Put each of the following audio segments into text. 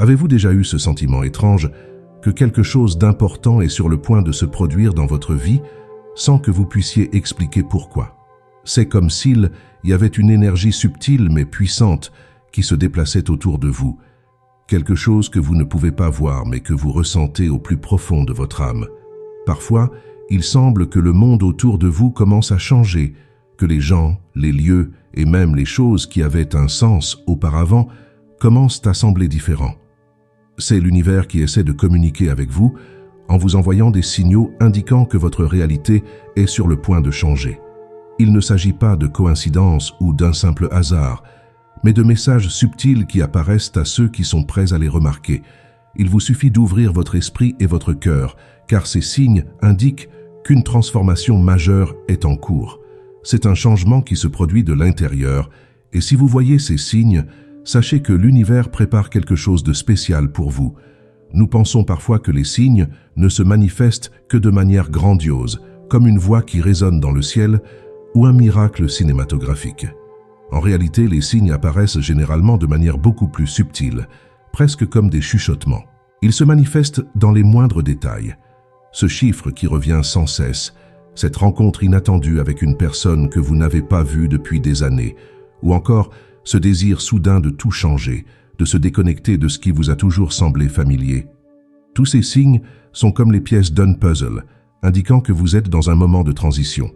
Avez-vous déjà eu ce sentiment étrange que quelque chose d'important est sur le point de se produire dans votre vie sans que vous puissiez expliquer pourquoi? C'est comme s'il y avait une énergie subtile mais puissante qui se déplaçait autour de vous, quelque chose que vous ne pouvez pas voir mais que vous ressentez au plus profond de votre âme. Parfois, il semble que le monde autour de vous commence à changer, que les gens, les lieux et même les choses qui avaient un sens auparavant commencent à sembler différents. C'est l'univers qui essaie de communiquer avec vous en vous envoyant des signaux indiquant que votre réalité est sur le point de changer. Il ne s'agit pas de coïncidence ou d'un simple hasard, mais de messages subtils qui apparaissent à ceux qui sont prêts à les remarquer. Il vous suffit d'ouvrir votre esprit et votre cœur, car ces signes indiquent qu'une transformation majeure est en cours. C'est un changement qui se produit de l'intérieur, et si vous voyez ces signes, sachez que l'univers prépare quelque chose de spécial pour vous. Nous pensons parfois que les signes ne se manifestent que de manière grandiose, comme une voix qui résonne dans le ciel ou un miracle cinématographique. En réalité, les signes apparaissent généralement de manière beaucoup plus subtile, presque comme des chuchotements. Ils se manifestent dans les moindres détails. Ce chiffre qui revient sans cesse, cette rencontre inattendue avec une personne que vous n'avez pas vue depuis des années, ou encore ce désir soudain de tout changer, de se déconnecter de ce qui vous a toujours semblé familier. Tous ces signes sont comme les pièces d'un puzzle, indiquant que vous êtes dans un moment de transition.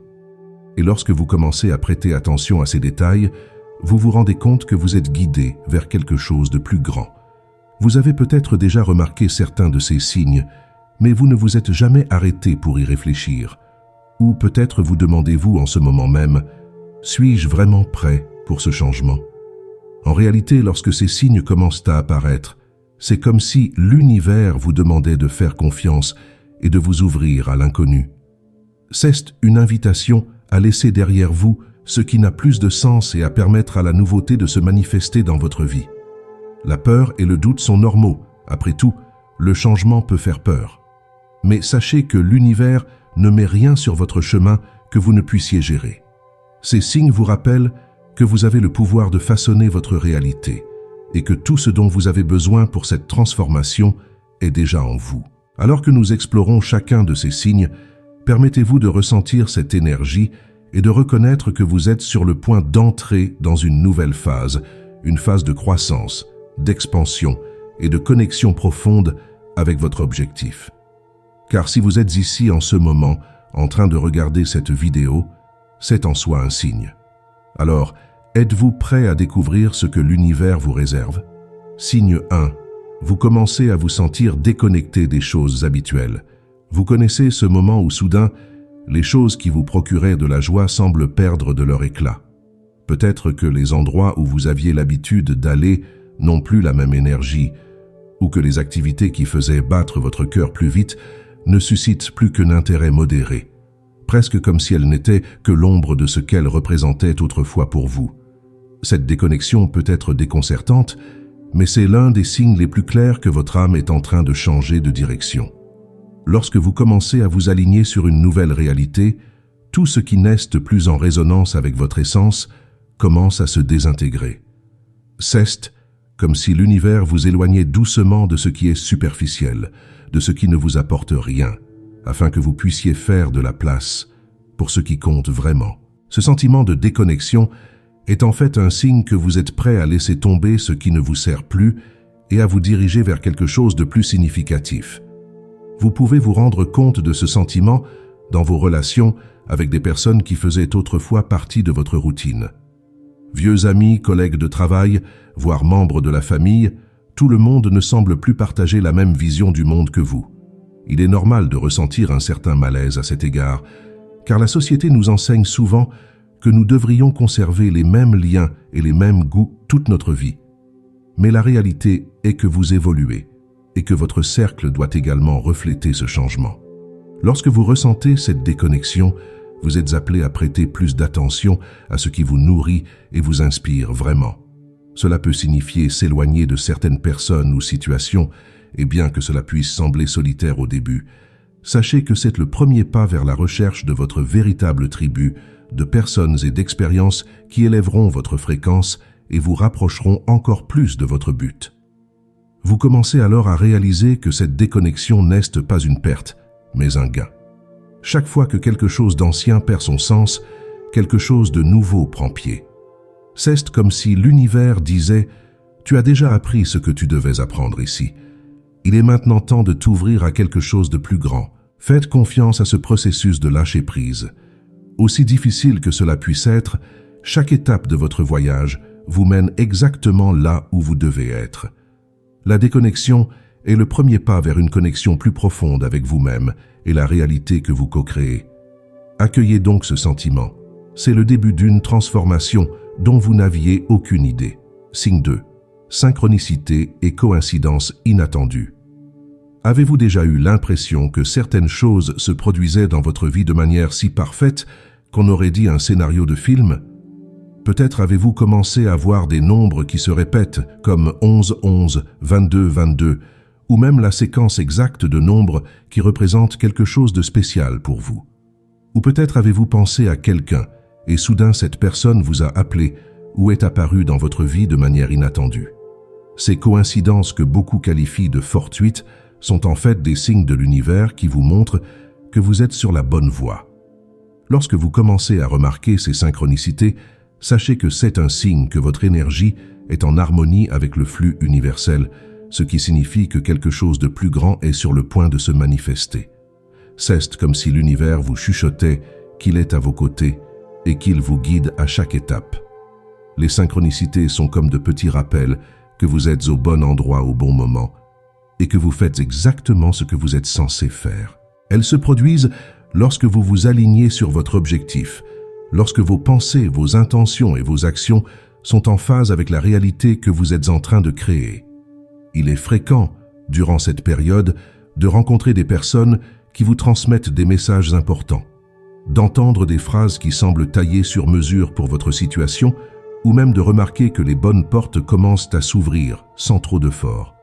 Et lorsque vous commencez à prêter attention à ces détails, vous vous rendez compte que vous êtes guidé vers quelque chose de plus grand. Vous avez peut-être déjà remarqué certains de ces signes, mais vous ne vous êtes jamais arrêté pour y réfléchir. Ou peut-être vous demandez-vous en ce moment même, suis-je vraiment prêt pour ce changement? En réalité, lorsque ces signes commencent à apparaître, c'est comme si l'univers vous demandait de faire confiance et de vous ouvrir à l'inconnu. C'est une invitation à laisser derrière vous ce qui n'a plus de sens et à permettre à la nouveauté de se manifester dans votre vie. La peur et le doute sont normaux. Après tout, le changement peut faire peur. Mais sachez que l'univers ne met rien sur votre chemin que vous ne puissiez gérer. Ces signes vous rappellent que vous avez le pouvoir de façonner votre réalité et que tout ce dont vous avez besoin pour cette transformation est déjà en vous. Alors que nous explorons chacun de ces signes, permettez-vous de ressentir cette énergie et de reconnaître que vous êtes sur le point d'entrer dans une nouvelle phase, une phase de croissance, d'expansion et de connexion profonde avec votre objectif. Car si vous êtes ici en ce moment, en train de regarder cette vidéo, c'est en soi un signe. Alors, êtes-vous prêt à découvrir ce que l'univers vous réserve? Signe 1. Vous commencez à vous sentir déconnecté des choses habituelles. Vous connaissez ce moment où soudain, les choses qui vous procuraient de la joie semblent perdre de leur éclat. Peut-être que les endroits où vous aviez l'habitude d'aller n'ont plus la même énergie, ou que les activités qui faisaient battre votre cœur plus vite ne suscitent plus qu'un intérêt modéré, presque comme si elles n'étaient que l'ombre de ce qu'elles représentaient autrefois pour vous. Cette déconnexion peut être déconcertante, mais c'est l'un des signes les plus clairs que votre âme est en train de changer de direction. Lorsque vous commencez à vous aligner sur une nouvelle réalité, tout ce qui n'est plus en résonance avec votre essence commence à se désintégrer. C'est comme si l'univers vous éloignait doucement de ce qui est superficiel, de ce qui ne vous apporte rien, afin que vous puissiez faire de la place pour ce qui compte vraiment. Ce sentiment de déconnexion est en fait un signe que vous êtes prêt à laisser tomber ce qui ne vous sert plus et à vous diriger vers quelque chose de plus significatif. Vous pouvez vous rendre compte de ce sentiment dans vos relations avec des personnes qui faisaient autrefois partie de votre routine. Vieux amis, collègues de travail, voire membres de la famille, tout le monde ne semble plus partager la même vision du monde que vous. Il est normal de ressentir un certain malaise à cet égard, car la société nous enseigne souvent que nous devrions conserver les mêmes liens et les mêmes goûts toute notre vie. Mais la réalité est que vous évoluez et que votre cercle doit également refléter ce changement. Lorsque vous ressentez cette déconnexion, vous êtes appelé à prêter plus d'attention à ce qui vous nourrit et vous inspire vraiment. Cela peut signifier s'éloigner de certaines personnes ou situations, et bien que cela puisse sembler solitaire au début, sachez que c'est le premier pas vers la recherche de votre véritable tribu, de personnes et d'expériences qui élèveront votre fréquence et vous rapprocheront encore plus de votre but. Vous commencez alors à réaliser que cette déconnexion n'est pas une perte, mais un gain. Chaque fois que quelque chose d'ancien perd son sens, quelque chose de nouveau prend pied. C'est comme si l'univers disait « Tu as déjà appris ce que tu devais apprendre ici. Il est maintenant temps de t'ouvrir à quelque chose de plus grand. Faites confiance à ce processus de lâcher-prise. Aussi difficile que cela puisse être, chaque étape de votre voyage vous mène exactement là où vous devez être. La déconnexion est le premier pas vers une connexion plus profonde avec vous-même et la réalité que vous co-créez. Accueillez donc ce sentiment. C'est le début d'une transformation dont vous n'aviez aucune idée. Signe 2. Synchronicité et coïncidence inattendue. Avez-vous déjà eu l'impression que certaines choses se produisaient dans votre vie de manière si parfaite qu'on aurait dit un scénario de film? Peut-être avez-vous commencé à voir des nombres qui se répètent, comme 11-11, 22-22, ou même la séquence exacte de nombres qui représentent quelque chose de spécial pour vous. Ou peut-être avez-vous pensé à quelqu'un, et soudain cette personne vous a appelé ou est apparue dans votre vie de manière inattendue. Ces coïncidences que beaucoup qualifient de fortuites sont en fait des signes de l'univers qui vous montrent que vous êtes sur la bonne voie. Lorsque vous commencez à remarquer ces synchronicités, sachez que c'est un signe que votre énergie est en harmonie avec le flux universel, ce qui signifie que quelque chose de plus grand est sur le point de se manifester. C'est comme si l'univers vous chuchotait qu'il est à vos côtés et qu'il vous guide à chaque étape. Les synchronicités sont comme de petits rappels que vous êtes au bon endroit au bon moment et que vous faites exactement ce que vous êtes censé faire. Elles se produisent lorsque vous vous alignez sur votre objectif, lorsque vos pensées, vos intentions et vos actions sont en phase avec la réalité que vous êtes en train de créer. Il est fréquent, durant cette période, de rencontrer des personnes qui vous transmettent des messages importants, d'entendre des phrases qui semblent taillées sur mesure pour votre situation, ou même de remarquer que les bonnes portes commencent à s'ouvrir sans trop d'efforts.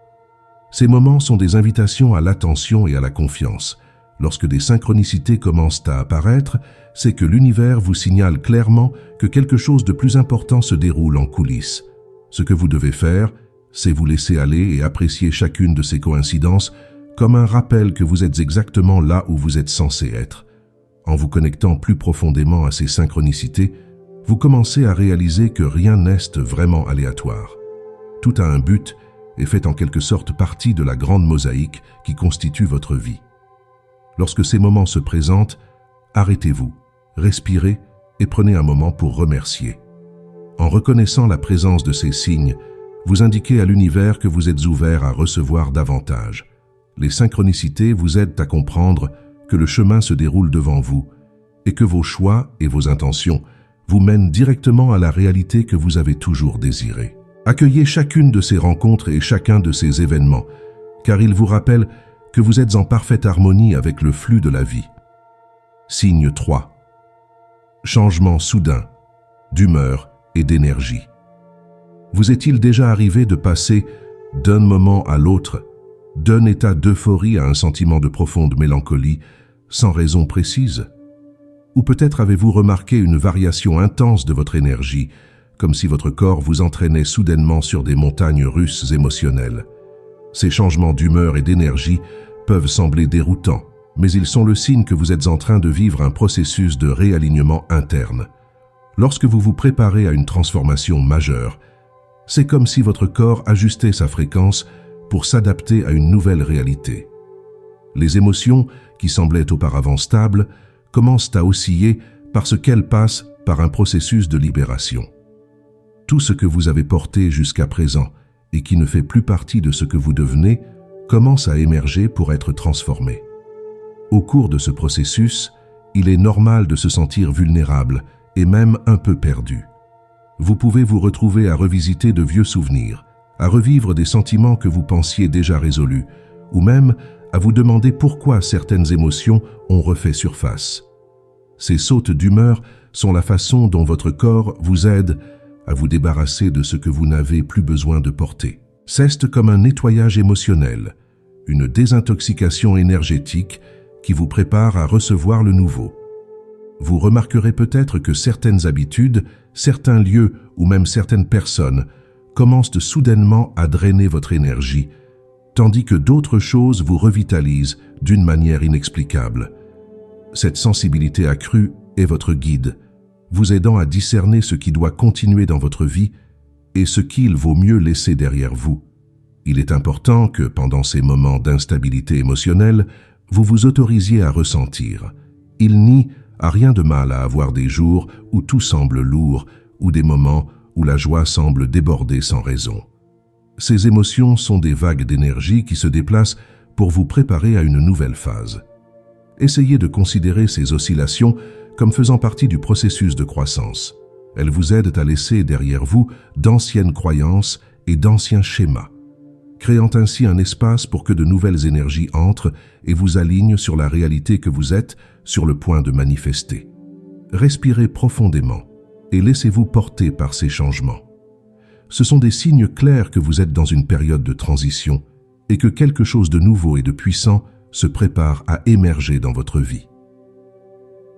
Ces moments sont des invitations à l'attention et à la confiance. Lorsque des synchronicités commencent à apparaître, c'est que l'univers vous signale clairement que quelque chose de plus important se déroule en coulisses. Ce que vous devez faire, c'est vous laisser aller et apprécier chacune de ces coïncidences comme un rappel que vous êtes exactement là où vous êtes censé être. En vous connectant plus profondément à ces synchronicités, vous commencez à réaliser que rien n'est vraiment aléatoire. Tout a un but et fait en quelque sorte partie de la grande mosaïque qui constitue votre vie. Lorsque ces moments se présentent, arrêtez-vous, respirez et prenez un moment pour remercier. En reconnaissant la présence de ces signes, vous indiquez à l'univers que vous êtes ouvert à recevoir davantage. Les synchronicités vous aident à comprendre que le chemin se déroule devant vous et que vos choix et vos intentions vous mènent directement à la réalité que vous avez toujours désirée. Accueillez chacune de ces rencontres et chacun de ces événements, car ils vous rappellent que vous êtes en parfaite harmonie avec le flux de la vie. Signe 3. Changement soudain, d'humeur et d'énergie. Vous est-il déjà arrivé de passer d'un moment à l'autre, d'un état d'euphorie à un sentiment de profonde mélancolie, sans raison précise? Ou peut-être avez-vous remarqué une variation intense de votre énergie, comme si votre corps vous entraînait soudainement sur des montagnes russes émotionnelles. Ces changements d'humeur et d'énergie peuvent sembler déroutants, mais ils sont le signe que vous êtes en train de vivre un processus de réalignement interne. Lorsque vous vous préparez à une transformation majeure, c'est comme si votre corps ajustait sa fréquence pour s'adapter à une nouvelle réalité. Les émotions, qui semblaient auparavant stables, commencent à osciller parce qu'elles passent par un processus de libération. Tout ce que vous avez porté jusqu'à présent et qui ne fait plus partie de ce que vous devenez commence à émerger pour être transformé. Au cours de ce processus, il est normal de se sentir vulnérable et même un peu perdu. Vous pouvez vous retrouver à revisiter de vieux souvenirs, à revivre des sentiments que vous pensiez déjà résolus, ou même à vous demander pourquoi certaines émotions ont refait surface. Ces sautes d'humeur sont la façon dont votre corps vous aide à vous débarrasser de ce que vous n'avez plus besoin de porter. C'est comme un nettoyage émotionnel, une désintoxication énergétique qui vous prépare à recevoir le nouveau. Vous remarquerez peut-être que certaines habitudes, certains lieux ou même certaines personnes commencent soudainement à drainer votre énergie tandis que d'autres choses vous revitalisent d'une manière inexplicable. Cette sensibilité accrue est votre guide, vous aidant à discerner ce qui doit continuer dans votre vie et ce qu'il vaut mieux laisser derrière vous. Il est important que, pendant ces moments d'instabilité émotionnelle, vous vous autorisiez à ressentir. Il n'y a rien de mal à avoir des jours où tout semble lourd ou des moments où la joie semble déborder sans raison. Ces émotions sont des vagues d'énergie qui se déplacent pour vous préparer à une nouvelle phase. Essayez de considérer ces oscillations comme faisant partie du processus de croissance. Elles vous aident à laisser derrière vous d'anciennes croyances et d'anciens schémas, créant ainsi un espace pour que de nouvelles énergies entrent et vous alignent sur la réalité que vous êtes sur le point de manifester. Respirez profondément et laissez-vous porter par ces changements. Ce sont des signes clairs que vous êtes dans une période de transition et que quelque chose de nouveau et de puissant se prépare à émerger dans votre vie.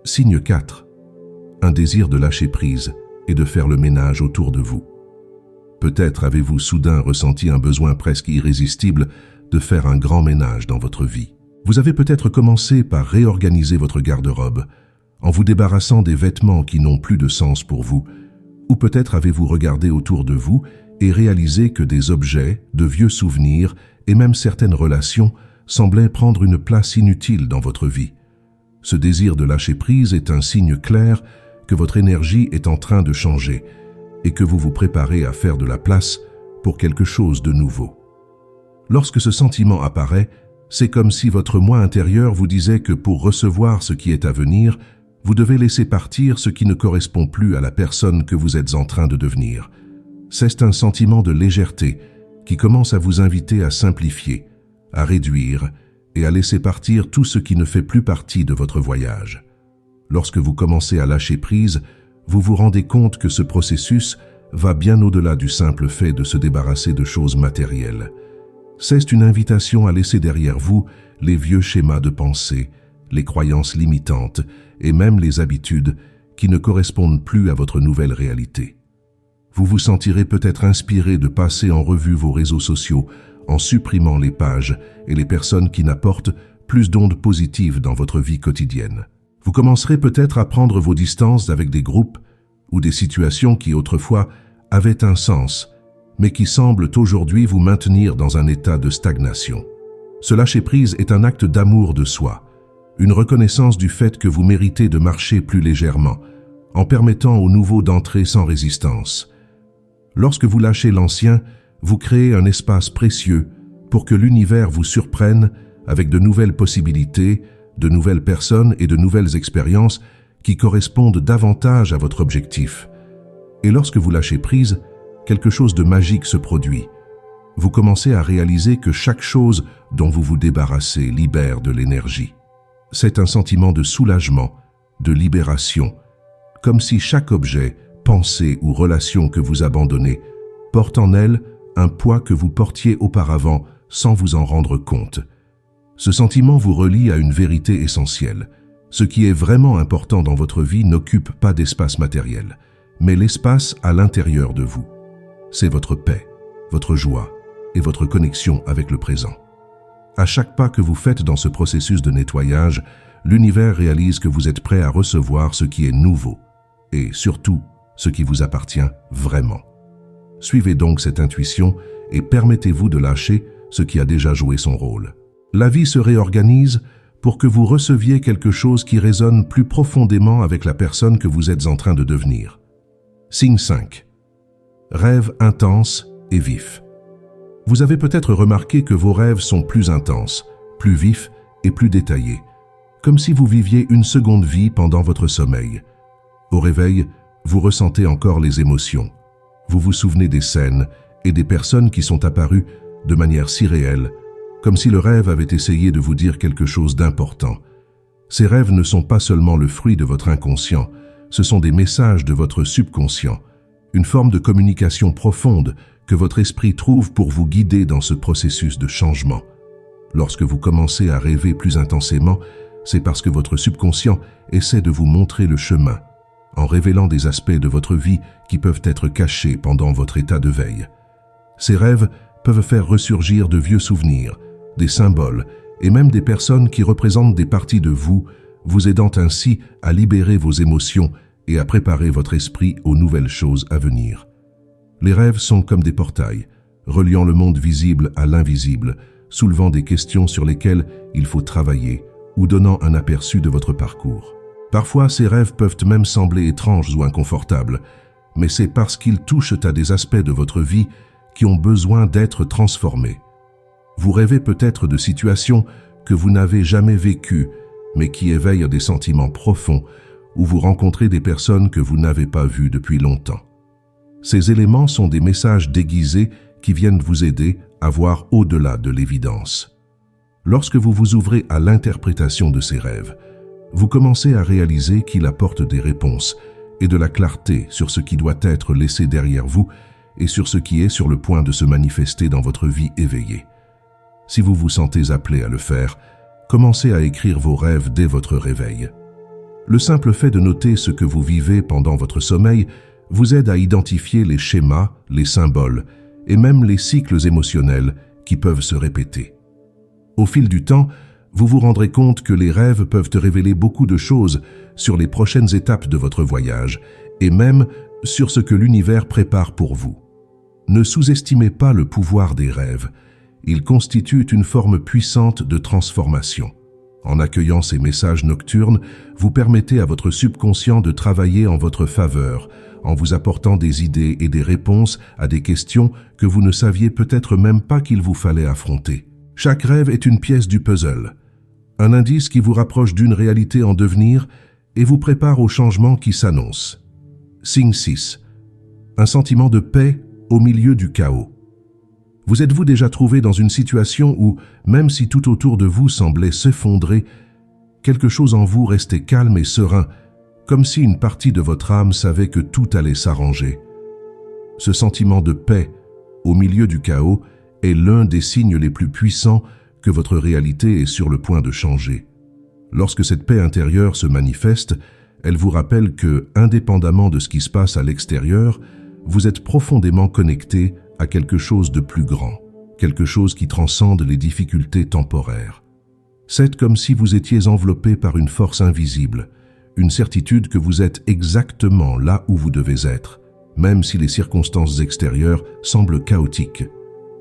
Signe 4. Un désir de lâcher prise et de faire le ménage autour de vous. Peut-être avez-vous soudain ressenti un besoin presque irrésistible de faire un grand ménage dans votre vie. Vous avez peut-être commencé par réorganiser votre garde-robe, en vous débarrassant des vêtements qui n'ont plus de sens pour vous, ou peut-être avez-vous regardé autour de vous et réalisé que des objets, de vieux souvenirs et même certaines relations semblaient prendre une place inutile dans votre vie. Ce désir de lâcher prise est un signe clair que votre énergie est en train de changer et que vous vous préparez à faire de la place pour quelque chose de nouveau. Lorsque ce sentiment apparaît, c'est comme si votre moi intérieur vous disait que pour recevoir ce qui est à venir, vous devez laisser partir ce qui ne correspond plus à la personne que vous êtes en train de devenir. C'est un sentiment de légèreté qui commence à vous inviter à simplifier, à réduire et à laisser partir tout ce qui ne fait plus partie de votre voyage. Lorsque vous commencez à lâcher prise, vous vous rendez compte que ce processus va bien au-delà du simple fait de se débarrasser de choses matérielles. C'est une invitation à laisser derrière vous les vieux schémas de pensée, les croyances limitantes et même les habitudes qui ne correspondent plus à votre nouvelle réalité. Vous vous sentirez peut-être inspiré de passer en revue vos réseaux sociaux en supprimant les pages et les personnes qui n'apportent plus d'ondes positives dans votre vie quotidienne. Vous commencerez peut-être à prendre vos distances avec des groupes ou des situations qui autrefois avaient un sens, mais qui semblent aujourd'hui vous maintenir dans un état de stagnation. Ce lâcher-prise est un acte d'amour de soi, une reconnaissance du fait que vous méritez de marcher plus légèrement, en permettant au nouveau d'entrer sans résistance. Lorsque vous lâchez l'ancien, vous créez un espace précieux pour que l'univers vous surprenne avec de nouvelles possibilités, de nouvelles personnes et de nouvelles expériences qui correspondent davantage à votre objectif. Et lorsque vous lâchez prise, quelque chose de magique se produit. Vous commencez à réaliser que chaque chose dont vous vous débarrassez libère de l'énergie. C'est un sentiment de soulagement, de libération, comme si chaque objet, pensée ou relation que vous abandonnez porte en elle un poids que vous portiez auparavant sans vous en rendre compte. Ce sentiment vous relie à une vérité essentielle. Ce qui est vraiment important dans votre vie n'occupe pas d'espace matériel, mais l'espace à l'intérieur de vous. C'est votre paix, votre joie et votre connexion avec le présent. À chaque pas que vous faites dans ce processus de nettoyage, l'univers réalise que vous êtes prêt à recevoir ce qui est nouveau et surtout ce qui vous appartient vraiment. Suivez donc cette intuition et permettez-vous de lâcher ce qui a déjà joué son rôle. La vie se réorganise pour que vous receviez quelque chose qui résonne plus profondément avec la personne que vous êtes en train de devenir. Signe 5. Rêves intenses et vifs. Vous avez peut-être remarqué que vos rêves sont plus intenses, plus vifs et plus détaillés, comme si vous viviez une seconde vie pendant votre sommeil. Au réveil, vous ressentez encore les émotions. Vous vous souvenez des scènes et des personnes qui sont apparues de manière si réelle, comme si le rêve avait essayé de vous dire quelque chose d'important. Ces rêves ne sont pas seulement le fruit de votre inconscient, ce sont des messages de votre subconscient, une forme de communication profonde que votre esprit trouve pour vous guider dans ce processus de changement. Lorsque vous commencez à rêver plus intensément, c'est parce que votre subconscient essaie de vous montrer le chemin, en révélant des aspects de votre vie qui peuvent être cachés pendant votre état de veille. Ces rêves permettent à votre subconscient de peuvent faire ressurgir de vieux souvenirs, des symboles et même des personnes qui représentent des parties de vous, vous aidant ainsi à libérer vos émotions et à préparer votre esprit aux nouvelles choses à venir. Les rêves sont comme des portails, reliant le monde visible à l'invisible, soulevant des questions sur lesquelles il faut travailler ou donnant un aperçu de votre parcours. Parfois, ces rêves peuvent même sembler étranges ou inconfortables, mais c'est parce qu'ils touchent à des aspects de votre vie qui ont besoin d'être transformés. Vous rêvez peut-être de situations que vous n'avez jamais vécues, mais qui éveillent des sentiments profonds, ou vous rencontrez des personnes que vous n'avez pas vues depuis longtemps. Ces éléments sont des messages déguisés qui viennent vous aider à voir au-delà de l'évidence. Lorsque vous vous ouvrez à l'interprétation de ces rêves, vous commencez à réaliser qu'ils apportent des réponses et de la clarté sur ce qui doit être laissé derrière vous et sur ce qui est sur le point de se manifester dans votre vie éveillée. Si vous vous sentez appelé à le faire, commencez à écrire vos rêves dès votre réveil. Le simple fait de noter ce que vous vivez pendant votre sommeil vous aide à identifier les schémas, les symboles et même les cycles émotionnels qui peuvent se répéter. Au fil du temps, vous vous rendrez compte que les rêves peuvent te révéler beaucoup de choses sur les prochaines étapes de votre voyage et même sur ce que l'univers prépare pour vous. Ne sous-estimez pas le pouvoir des rêves. Ils constituent une forme puissante de transformation. En accueillant ces messages nocturnes, vous permettez à votre subconscient de travailler en votre faveur, en vous apportant des idées et des réponses à des questions que vous ne saviez peut-être même pas qu'il vous fallait affronter. Chaque rêve est une pièce du puzzle, un indice qui vous rapproche d'une réalité en devenir et vous prépare au changement qui s'annonce. Signe 6. Un sentiment de paix au milieu du chaos. Vous êtes-vous déjà trouvé dans une situation où, même si tout autour de vous semblait s'effondrer, quelque chose en vous restait calme et serein, comme si une partie de votre âme savait que tout allait s'arranger? Ce sentiment de paix au milieu du chaos est l'un des signes les plus puissants que votre réalité est sur le point de changer. Lorsque cette paix intérieure se manifeste, elle vous rappelle que, indépendamment de ce qui se passe à l'extérieur, vous êtes profondément connecté à quelque chose de plus grand, quelque chose qui transcende les difficultés temporaires. C'est comme si vous étiez enveloppé par une force invisible, une certitude que vous êtes exactement là où vous devez être, même si les circonstances extérieures semblent chaotiques.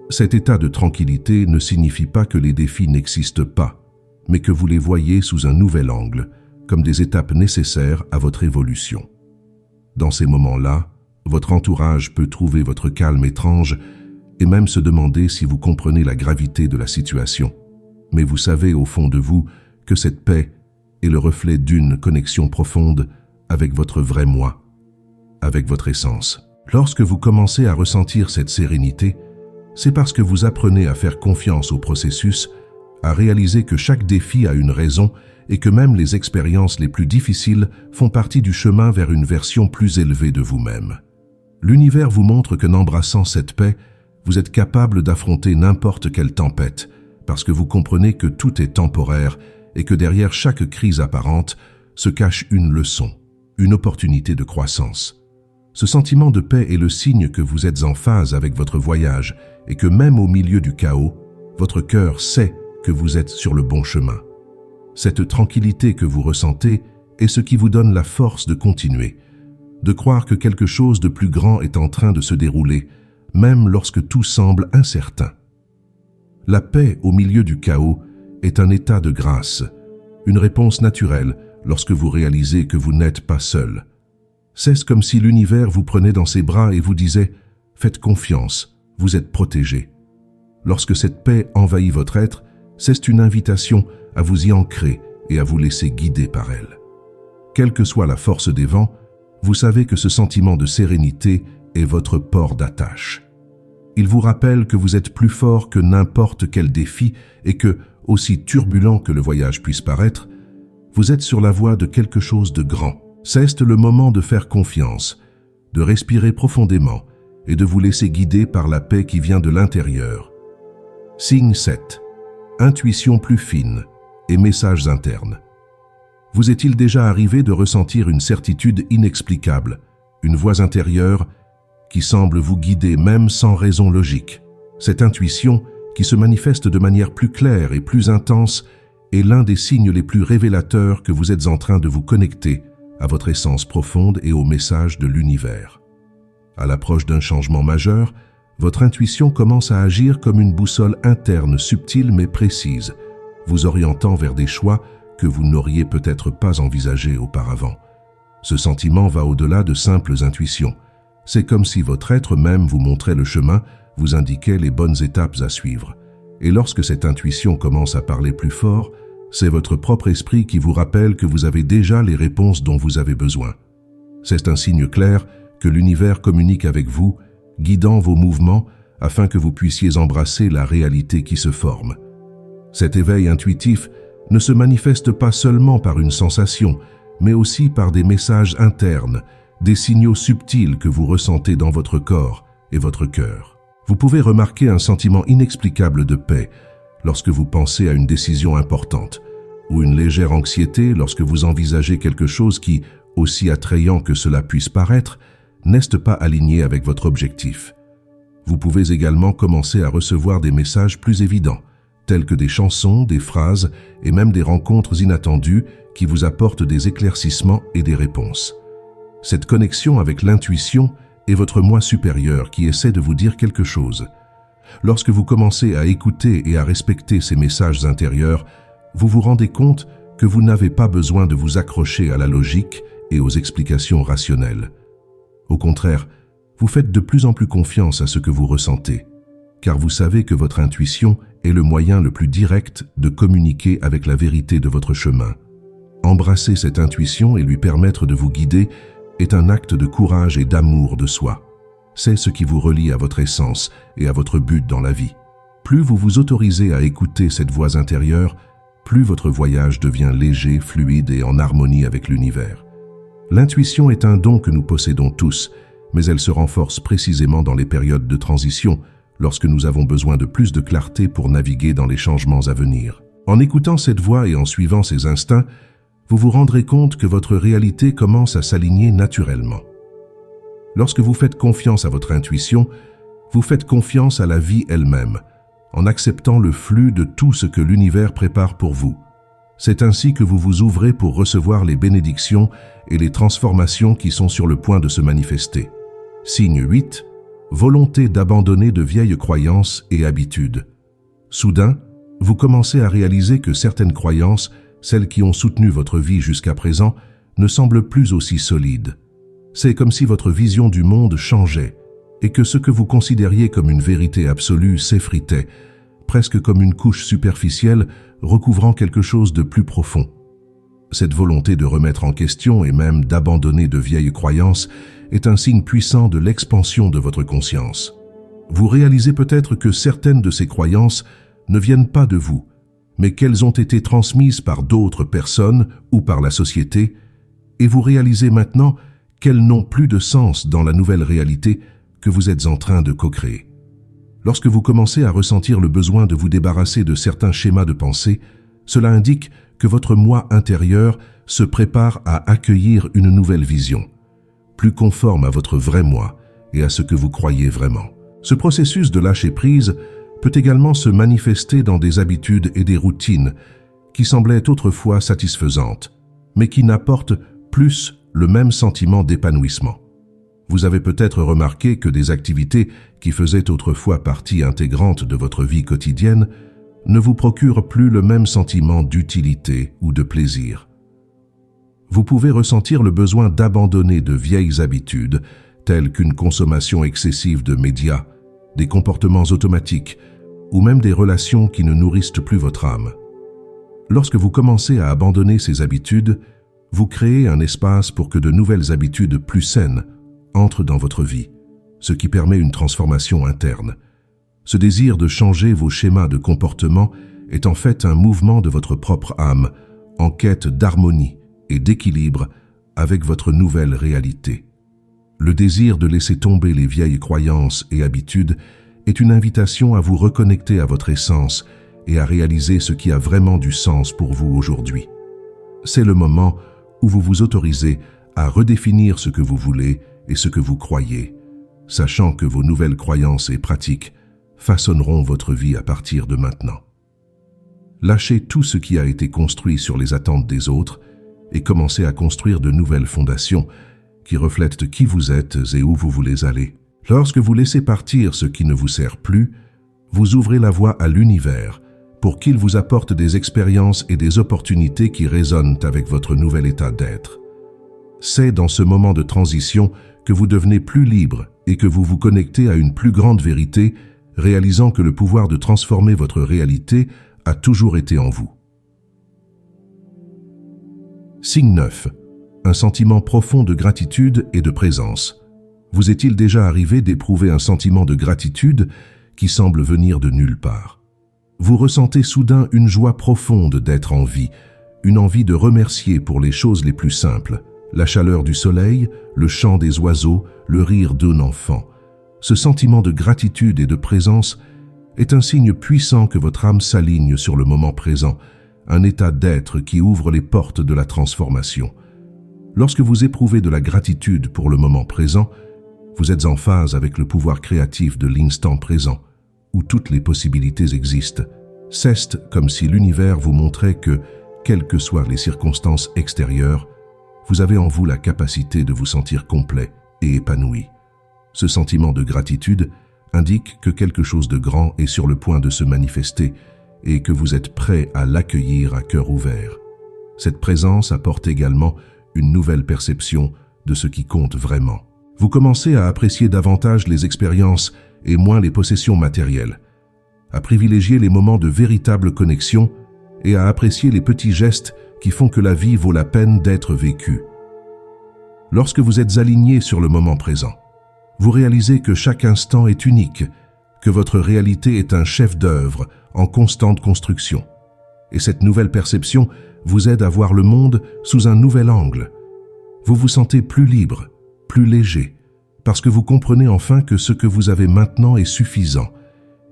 Cet état de tranquillité ne signifie pas que les défis n'existent pas, mais que vous les voyez sous un nouvel angle, comme des étapes nécessaires à votre évolution. Dans ces moments-là, votre entourage peut trouver votre calme étrange et même se demander si vous comprenez la gravité de la situation. Mais vous savez au fond de vous que cette paix est le reflet d'une connexion profonde avec votre vrai moi, avec votre essence. Lorsque vous commencez à ressentir cette sérénité, c'est parce que vous apprenez à faire confiance au processus, à réaliser que chaque défi a une raison et que même les expériences les plus difficiles font partie du chemin vers une version plus élevée de vous-même. L'univers vous montre qu'en embrassant cette paix, vous êtes capable d'affronter n'importe quelle tempête, parce que vous comprenez que tout est temporaire et que derrière chaque crise apparente se cache une leçon, une opportunité de croissance. Ce sentiment de paix est le signe que vous êtes en phase avec votre voyage et que même au milieu du chaos, votre cœur sait que vous êtes sur le bon chemin. Cette tranquillité que vous ressentez est ce qui vous donne la force de continuer, de croire que quelque chose de plus grand est en train de se dérouler, même lorsque tout semble incertain. La paix au milieu du chaos est un état de grâce, une réponse naturelle lorsque vous réalisez que vous n'êtes pas seul. C'est comme si l'univers vous prenait dans ses bras et vous disait « Faites confiance, vous êtes protégé ». Lorsque cette paix envahit votre être, c'est une invitation à vous y ancrer et à vous laisser guider par elle. Quelle que soit la force des vents, vous savez que ce sentiment de sérénité est votre port d'attache. Il vous rappelle que vous êtes plus fort que n'importe quel défi et que, aussi turbulent que le voyage puisse paraître, vous êtes sur la voie de quelque chose de grand. C'est le moment de faire confiance, de respirer profondément et de vous laisser guider par la paix qui vient de l'intérieur. Signe 7. Intuition plus fine et messages internes. Vous est-il déjà arrivé de ressentir une certitude inexplicable, une voix intérieure qui semble vous guider même sans raison logique? Cette intuition, qui se manifeste de manière plus claire et plus intense, est l'un des signes les plus révélateurs que vous êtes en train de vous connecter à votre essence profonde et au message de l'univers. À l'approche d'un changement majeur, votre intuition commence à agir comme une boussole interne subtile mais précise, vous orientant vers des choix que vous n'auriez peut-être pas envisagés auparavant. Ce sentiment va au-delà de simples intuitions. C'est comme si votre être même vous montrait le chemin, vous indiquait les bonnes étapes à suivre. Et lorsque cette intuition commence à parler plus fort, c'est votre propre esprit qui vous rappelle que vous avez déjà les réponses dont vous avez besoin. C'est un signe clair que l'univers communique avec vous, guidant vos mouvements afin que vous puissiez embrasser la réalité qui se forme. Cet éveil intuitif ne se manifeste pas seulement par une sensation, mais aussi par des messages internes, des signaux subtils que vous ressentez dans votre corps et votre cœur. Vous pouvez remarquer un sentiment inexplicable de paix lorsque vous pensez à une décision importante, ou une légère anxiété lorsque vous envisagez quelque chose qui, aussi attrayant que cela puisse paraître, n'est pas aligné avec votre objectif. Vous pouvez également commencer à recevoir des messages plus évidents, tels que des chansons, des phrases et même des rencontres inattendues qui vous apportent des éclaircissements et des réponses. Cette connexion avec l'intuition est votre moi supérieur qui essaie de vous dire quelque chose. Lorsque vous commencez à écouter et à respecter ces messages intérieurs, vous vous rendez compte que vous n'avez pas besoin de vous accrocher à la logique et aux explications rationnelles. Au contraire, vous faites de plus en plus confiance à ce que vous ressentez, car vous savez que votre intuition est le moyen le plus direct de communiquer avec la vérité de votre chemin. Embrasser cette intuition et lui permettre de vous guider est un acte de courage et d'amour de soi. C'est ce qui vous relie à votre essence et à votre but dans la vie. Plus vous vous autorisez à écouter cette voix intérieure, plus votre voyage devient léger, fluide et en harmonie avec l'univers. L'intuition est un don que nous possédons tous, mais elle se renforce précisément dans les périodes de transition, lorsque nous avons besoin de plus de clarté pour naviguer dans les changements à venir. En écoutant cette voix et en suivant ses instincts, vous vous rendrez compte que votre réalité commence à s'aligner naturellement. Lorsque vous faites confiance à votre intuition, vous faites confiance à la vie elle-même, en acceptant le flux de tout ce que l'univers prépare pour vous. C'est ainsi que vous vous ouvrez pour recevoir les bénédictions et les transformations qui sont sur le point de se manifester. Signe 8. Volonté d'abandonner de vieilles croyances et habitudes. Soudain, vous commencez à réaliser que certaines croyances, celles qui ont soutenu votre vie jusqu'à présent, ne semblent plus aussi solides. C'est comme si votre vision du monde changeait et que ce que vous considériez comme une vérité absolue s'effritait, presque comme une couche superficielle recouvrant quelque chose de plus profond. Cette volonté de remettre en question et même d'abandonner de vieilles croyances est un signe puissant de l'expansion de votre conscience. Vous réalisez peut-être que certaines de ces croyances ne viennent pas de vous, mais qu'elles ont été transmises par d'autres personnes ou par la société, et vous réalisez maintenant qu'elles n'ont plus de sens dans la nouvelle réalité que vous êtes en train de co-créer. Lorsque vous commencez à ressentir le besoin de vous débarrasser de certains schémas de pensée, cela indique que votre moi intérieur se prépare à accueillir une nouvelle vision, plus conforme à votre vrai moi et à ce que vous croyez vraiment. Ce processus de lâcher prise peut également se manifester dans des habitudes et des routines qui semblaient autrefois satisfaisantes, mais qui n'apportent plus le même sentiment d'épanouissement. Vous avez peut-être remarqué que des activités qui faisaient autrefois partie intégrante de votre vie quotidienne ne vous procurent plus le même sentiment d'utilité ou de plaisir. Vous pouvez ressentir le besoin d'abandonner de vieilles habitudes, telles qu'une consommation excessive de médias, des comportements automatiques ou même des relations qui ne nourrissent plus votre âme. Lorsque vous commencez à abandonner ces habitudes, vous créez un espace pour que de nouvelles habitudes plus saines entrent dans votre vie, ce qui permet une transformation interne. Ce désir de changer vos schémas de comportement est en fait un mouvement de votre propre âme, en quête d'harmonie et d'équilibre avec votre nouvelle réalité. Le désir de laisser tomber les vieilles croyances et habitudes est une invitation à vous reconnecter à votre essence et à réaliser ce qui a vraiment du sens pour vous aujourd'hui. C'est le moment où vous vous autorisez à redéfinir ce que vous voulez et ce que vous croyez, sachant que vos nouvelles croyances et pratiques façonneront votre vie à partir de maintenant. Lâchez tout ce qui a été construit sur les attentes des autres et commencez à construire de nouvelles fondations qui reflètent qui vous êtes et où vous voulez aller. Lorsque vous laissez partir ce qui ne vous sert plus, vous ouvrez la voie à l'univers pour qu'il vous apporte des expériences et des opportunités qui résonnent avec votre nouvel état d'être. C'est dans ce moment de transition que vous devenez plus libre et que vous vous connectez à une plus grande vérité, réalisant que le pouvoir de transformer votre réalité a toujours été en vous. Signe 9. Un sentiment profond de gratitude et de présence. Vous est-il déjà arrivé d'éprouver un sentiment de gratitude qui semble venir de nulle part? Vous ressentez soudain une joie profonde d'être en vie, une envie de remercier pour les choses les plus simples, la chaleur du soleil, le chant des oiseaux, le rire d'un enfant. Ce sentiment de gratitude et de présence est un signe puissant que votre âme s'aligne sur le moment présent, un état d'être qui ouvre les portes de la transformation. Lorsque vous éprouvez de la gratitude pour le moment présent, vous êtes en phase avec le pouvoir créatif de l'instant présent, où toutes les possibilités existent. C'est comme si l'univers vous montrait que, quelles que soient les circonstances extérieures, vous avez en vous la capacité de vous sentir complet et épanoui. Ce sentiment de gratitude indique que quelque chose de grand est sur le point de se manifester et que vous êtes prêt à l'accueillir à cœur ouvert. Cette présence apporte également une nouvelle perception de ce qui compte vraiment. Vous commencez à apprécier davantage les expériences et moins les possessions matérielles, à privilégier les moments de véritable connexion et à apprécier les petits gestes qui font que la vie vaut la peine d'être vécue. Lorsque vous êtes aligné sur le moment présent, vous réalisez que chaque instant est unique, que votre réalité est un chef-d'œuvre en constante construction. Et cette nouvelle perception vous aide à voir le monde sous un nouvel angle. Vous vous sentez plus libre, plus léger, parce que vous comprenez enfin que ce que vous avez maintenant est suffisant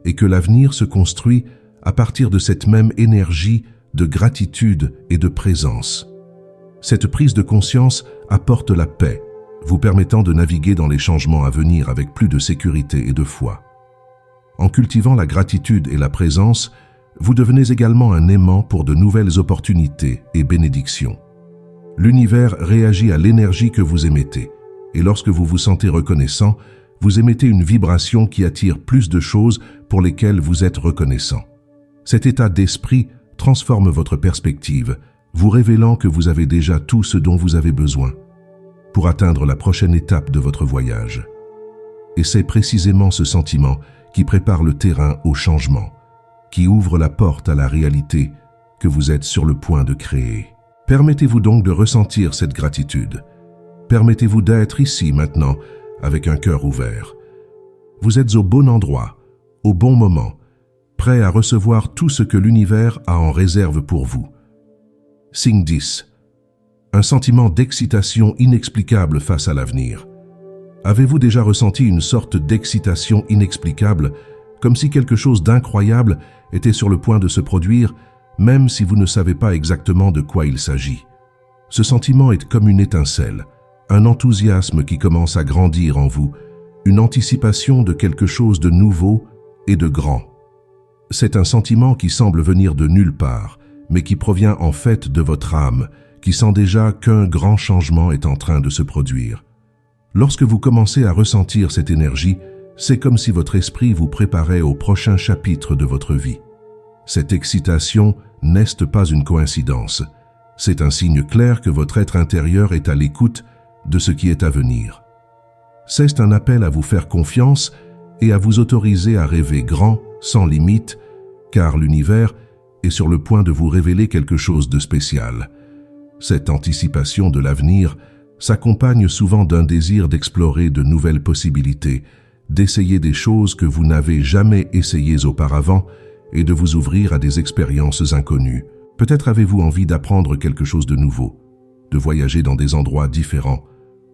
et que l'avenir se construit à partir de cette même énergie de gratitude et de présence. Cette prise de conscience apporte la paix, vous permettant de naviguer dans les changements à venir avec plus de sécurité et de foi. En cultivant la gratitude et la présence, vous devenez également un aimant pour de nouvelles opportunités et bénédictions. L'univers réagit à l'énergie que vous émettez, et lorsque vous vous sentez reconnaissant, vous émettez une vibration qui attire plus de choses pour lesquelles vous êtes reconnaissant. Cet état d'esprit transforme votre perspective, vous révélant que vous avez déjà tout ce dont vous avez besoin pour atteindre la prochaine étape de votre voyage. Et c'est précisément ce sentiment qui prépare le terrain au changement, qui ouvre la porte à la réalité que vous êtes sur le point de créer. Permettez-vous donc de ressentir cette gratitude. Permettez-vous d'être ici maintenant avec un cœur ouvert. Vous êtes au bon endroit, au bon moment, prêt à recevoir tout ce que l'univers a en réserve pour vous. Signe 10. Un sentiment d'excitation inexplicable face à l'avenir. Avez-vous déjà ressenti une sorte d'excitation inexplicable, comme si quelque chose d'incroyable était sur le point de se produire, même si vous ne savez pas exactement de quoi il s'agit? Ce sentiment est comme une étincelle, un enthousiasme qui commence à grandir en vous, une anticipation de quelque chose de nouveau et de grand. C'est un sentiment qui semble venir de nulle part, mais qui provient en fait de votre âme, qui sent déjà qu'un grand changement est en train de se produire. Lorsque vous commencez à ressentir cette énergie, c'est comme si votre esprit vous préparait au prochain chapitre de votre vie. Cette excitation n'est pas une coïncidence. C'est un signe clair que votre être intérieur est à l'écoute de ce qui est à venir. C'est un appel à vous faire confiance et à vous autoriser à rêver grand, sans limite, car l'univers est sur le point de vous révéler quelque chose de spécial. Cette anticipation de l'avenir s'accompagne souvent d'un désir d'explorer de nouvelles possibilités, d'essayer des choses que vous n'avez jamais essayées auparavant et de vous ouvrir à des expériences inconnues. Peut-être avez-vous envie d'apprendre quelque chose de nouveau, de voyager dans des endroits différents,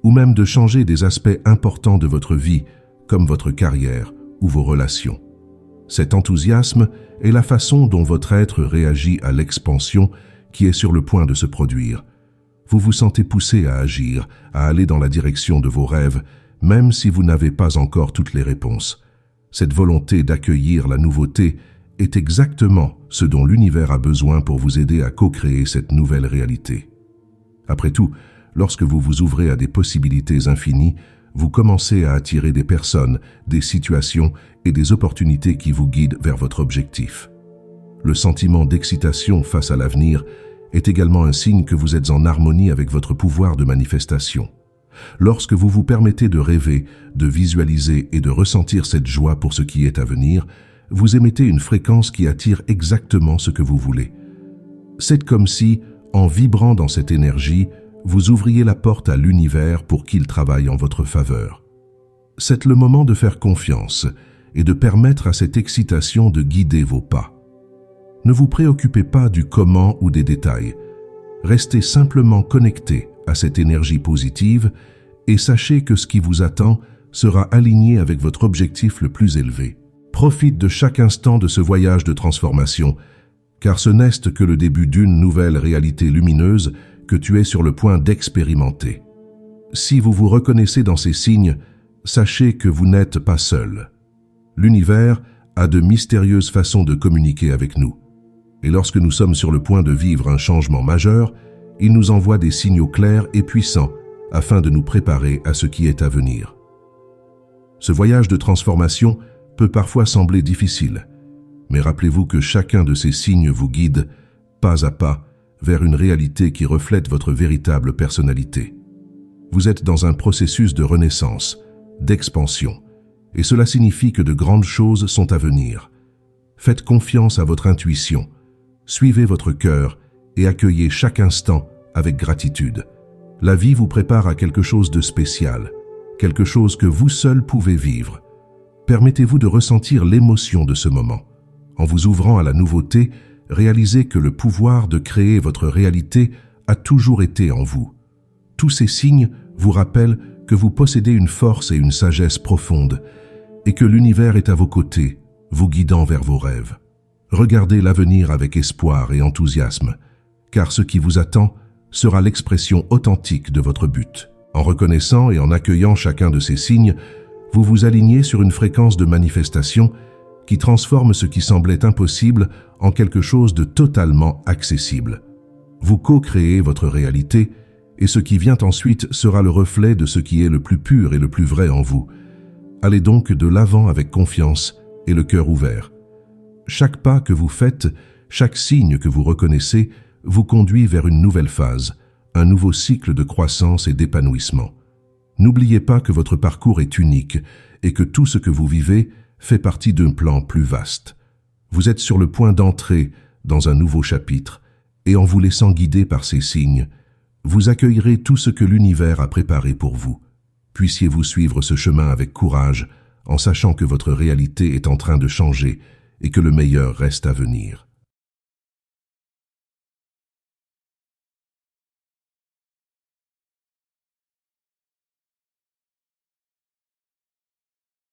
ou même de changer des aspects importants de votre vie, comme votre carrière ou vos relations. Cet enthousiasme est la façon dont votre être réagit à l'expansion qui est sur le point de se produire. Vous vous sentez poussé à agir, à aller dans la direction de vos rêves, même si vous n'avez pas encore toutes les réponses. Cette volonté d'accueillir la nouveauté est exactement ce dont l'univers a besoin pour vous aider à co-créer cette nouvelle réalité. Après tout, lorsque vous vous ouvrez à des possibilités infinies, vous commencez à attirer des personnes, des situations et des opportunités qui vous guident vers votre objectif. Le sentiment d'excitation face à l'avenir est également un signe que vous êtes en harmonie avec votre pouvoir de manifestation. Lorsque vous vous permettez de rêver, de visualiser et de ressentir cette joie pour ce qui est à venir, vous émettez une fréquence qui attire exactement ce que vous voulez. C'est comme si, en vibrant dans cette énergie, vous ouvriez la porte à l'univers pour qu'il travaille en votre faveur. C'est le moment de faire confiance et de permettre à cette excitation de guider vos pas. Ne vous préoccupez pas du comment ou des détails. Restez simplement connecté à cette énergie positive et sachez que ce qui vous attend sera aligné avec votre objectif le plus élevé. Profite de chaque instant de ce voyage de transformation, car ce n'est que le début d'une nouvelle réalité lumineuse que tu es sur le point d'expérimenter. Si vous vous reconnaissez dans ces signes, sachez que vous n'êtes pas seul. L'univers a de mystérieuses façons de communiquer avec nous. Et lorsque nous sommes sur le point de vivre un changement majeur, il nous envoie des signaux clairs et puissants afin de nous préparer à ce qui est à venir. Ce voyage de transformation peut parfois sembler difficile, mais rappelez-vous que chacun de ces signes vous guide, pas à pas, vers une réalité qui reflète votre véritable personnalité. Vous êtes dans un processus de renaissance, d'expansion, et cela signifie que de grandes choses sont à venir. Faites confiance à votre intuition, suivez votre cœur et accueillez chaque instant avec gratitude. La vie vous prépare à quelque chose de spécial, quelque chose que vous seul pouvez vivre. Permettez-vous de ressentir l'émotion de ce moment. En vous ouvrant à la nouveauté, réalisez que le pouvoir de créer votre réalité a toujours été en vous. Tous ces signes vous rappellent que vous possédez une force et une sagesse profonde et que l'univers est à vos côtés, vous guidant vers vos rêves. Regardez l'avenir avec espoir et enthousiasme, car ce qui vous attend sera l'expression authentique de votre but. En reconnaissant et en accueillant chacun de ces signes, vous vous alignez sur une fréquence de manifestation qui transforme ce qui semblait impossible en quelque chose de totalement accessible. Vous co-créez votre réalité et ce qui vient ensuite sera le reflet de ce qui est le plus pur et le plus vrai en vous. Allez donc de l'avant avec confiance et le cœur ouvert. Chaque pas que vous faites, chaque signe que vous reconnaissez, vous conduit vers une nouvelle phase, un nouveau cycle de croissance et d'épanouissement. N'oubliez pas que votre parcours est unique et que tout ce que vous vivez fait partie d'un plan plus vaste. Vous êtes sur le point d'entrer dans un nouveau chapitre et en vous laissant guider par ces signes, vous accueillerez tout ce que l'univers a préparé pour vous. Puissiez-vous suivre ce chemin avec courage en sachant que votre réalité est en train de changer et que le meilleur reste à venir.